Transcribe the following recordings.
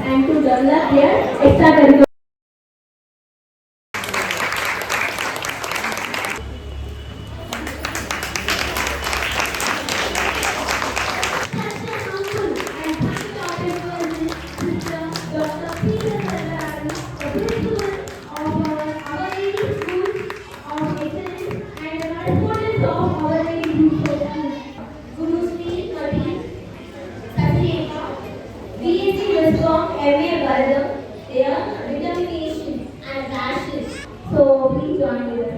and to develop their extracurricular. Their determination and passion. So please join with us.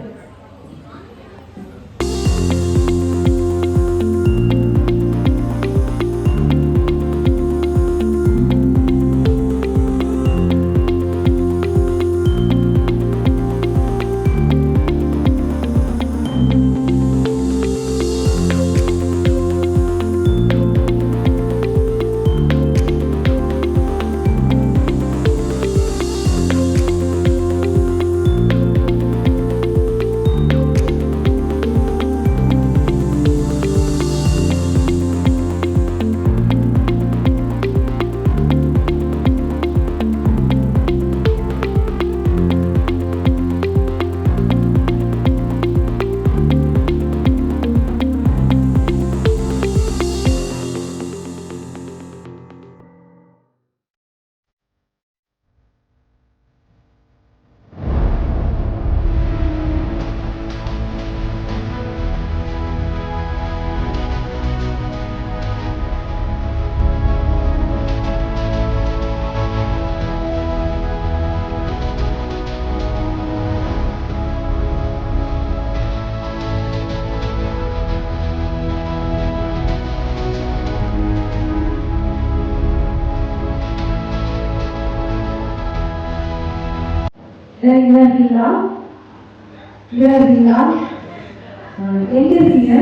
எங்க இருக்கீங்க?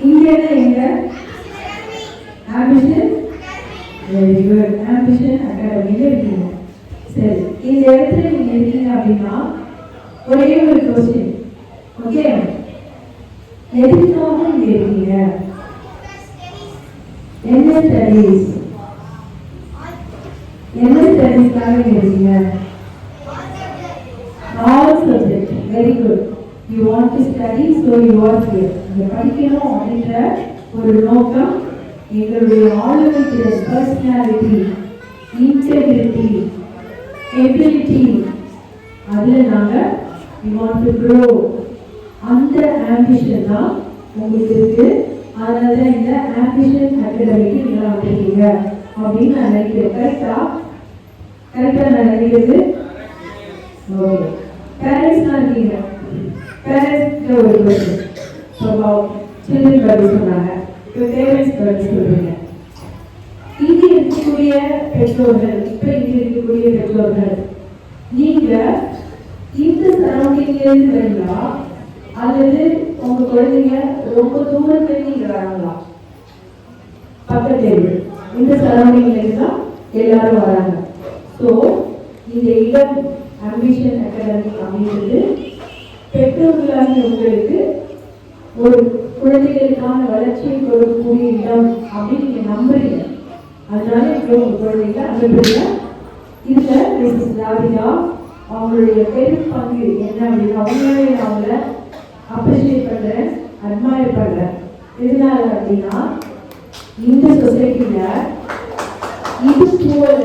இங்க எங்க? Ambition very good. Ambition அகாடமியில இருக்கீங்க. சரி, இந்த இடத்துல நீங்க இருக்கீங்க அப்படின்னா ஒரே ஒரு கொஸ்டின். ஓகே, எதுக்காக இங்க இருக்கீங்க? என்ன ஸ்டடீஸ்? என்ன ஸ்டடீஸ்க்காக இங்க இருக்கீங்க? All subjects. Very good. You want to study, so you are here. நீங்க படிக்கணும் அப்படின்ற ஒரு நோக்கம் எங்களுடைய ஆளுமைக்கு பர்சனாலிட்டி, இன்டெகிரிட்டி, எபிலிட்டி அதுல நாங்க we want to grow. அந்த ஆம்பிஷன் தான் உங்களுக்கு இருக்கு. அதனால இந்த ஆம்பிஷன் அகாடமிக்கு நீங்க வந்திருக்கீங்க அப்படின்னு நான் நினைக்கிறேன். கரெக்டா நான் நினைக்கிறது? ஓகே. பேரண்ட்ஸ் தான் இருக்கீங்க. பேரண்ட்ஸ்க்கு ஒரு கொஸ்டின். சில்ட்ரன் பற்றி சொன்னாங்க. இப்போ பேரண்ட்ஸ் பற்றி சொல்றீங்க. இங்கே இருக்கக்கூடிய பெற்றோர்கள், இப்போ இங்கே இருக்கக்கூடிய பெற்றோர்கள், நீங்க இந்த சரௌண்டிங்லேருந்து வரீங்களா அல்லது உங்க குழந்தைங்க ரொம்ப தூரத்துல நீங்க வராங்களா? பக்கத்து இந்த சரௌண்டிங்லேருந்து தான் எல்லாரும் வராங்க. ஸோ இந்த இடம் ஆம்பிஷன் அகாடமி அப்படின்றது பெற்றோர்களாக உங்களுக்கு ஒரு குழந்தைகளுக்கான வளர்ச்சியை கொடுக்கக்கூடிய இடம் அப்படின்னு நீங்க நம்புறீங்க. அதனால இப்போ உங்க குழந்தைங்க அனுப்புறீங்க. இதுல மிஸ்ஸஸ் ராதிகா அவங்களுடைய பெரும் பங்கு என்ன அப்படின்னா அவங்களே அவங்கள அப்ரிஷியேட் பண்றேன், அட்மையர் பண்றேன். எதனால அப்படின்னா இந்த சொசைட்டில இது போல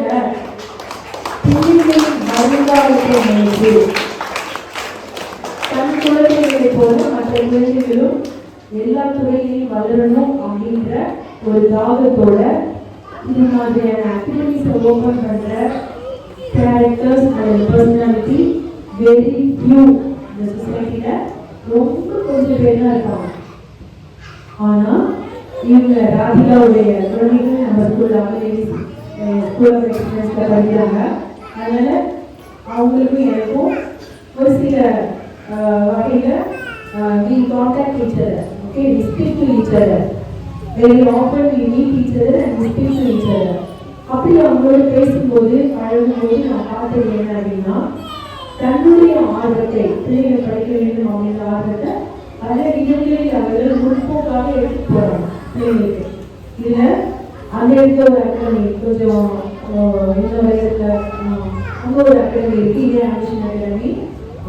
பிள்ளைகளின் வருங்காலத்தை நினைத்து தன் குழந்தைகளை போல மற்ற குழந்தைகளும் எல்லா துறையிலையும் வளரணும் அப்படின்ற ஒரு தாகத்தோட இது மாதிரியான ஆக்டிவிட்டிஸை ஓப்பன் பண்ற characters and personality very few இந்த சொசைட்டில ரொம்ப கொஞ்சம் பேர் தான் இருக்காங்க. ஆனா இவங்க ராதிகாவுடைய குழந்தைகள் நம்ம ஸ்கூல் ஸ்கூல் ஆஃப் எக்ஸலன்ஸ்ல படிக்கிறாங்க. அதனால அவங்களுக்கும் எனக்கும் ஒரு சில வகையில் we contact each other, okay, we speak to each other very often, we meet each other and we speak to each other. அப்படி அவங்களோட பேசும்போது பழகும்போது நான் பார்த்தது என்ன அப்படின்னா தன்னுடைய ஆர்வத்தை பிள்ளைகள் படிக்க வேண்டும் அப்படின்ற ஆர்வத்தை பல இடங்களில் அவர்கள் முற்போக்காக எடுத்து போறாங்க பிள்ளைங்களுக்கு. இதுல அந்த இடத்துல ஒரு அகாடமி கொஞ்சம் இந்த வயதில் அங்கே ஒரு அகாடமி இருக்குது, இதே ஆம்பிஷன் அகாடமி.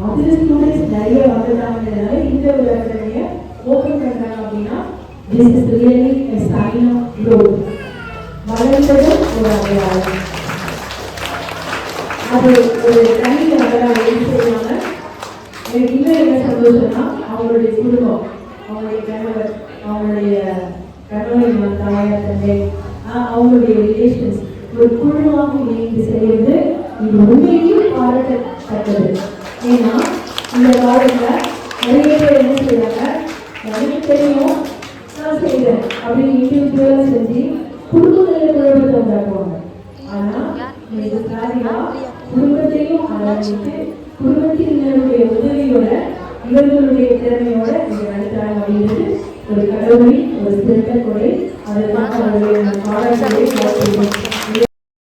அதில் ஸ்டூடெண்ட்ஸ் நிறைய வந்துட்டாங்கிறதுனால இந்த ஒரு அகாடமியை ஓப்பன் பண்ணுறாங்க அப்படின்னா this is really a sign of growth. வளர்ந்ததும் ஒரு அடையாளம். அது ஒரு தனி அடையாளம் எப்படி செய்வாங்க. எனக்கு இன்னும் என்ன சந்தோஷம்னா அவங்களுடைய குடும்பம், அவங்களுடைய கணவர், அவங்களுடைய கணவன் தாயார் தந்தை, அவங்களுடைய ரிலேஷன்ஸ் ஒரு குழுவாக இணைந்து செய்வது இது உண்மையிலும் பாராட்டத்தக்கது. ஏன்னா இந்த காலத்தில் நிறைய பேர் என்ன செய்யறாங்க, எனக்கு தெரியும் நான் செய்கிறேன் அப்படின்னு இண்டிவிஜுவலாக செஞ்சு குடும்பங்களில் குழப்பத்தை உண்டாக்குவாங்க. ஆனால் இது சாரியா குடும்பத்தையும் ஆரம்பித்து குடும்பத்தினருடைய உதவியோட இவர்களுடைய திறமையோட இங்கே நடத்துறாங்க அப்படின்றது ஒரு கடவுளின் ஒரு சிறந்த கொடை. அதற்காக அவர்களுடைய பாராட்டுகளை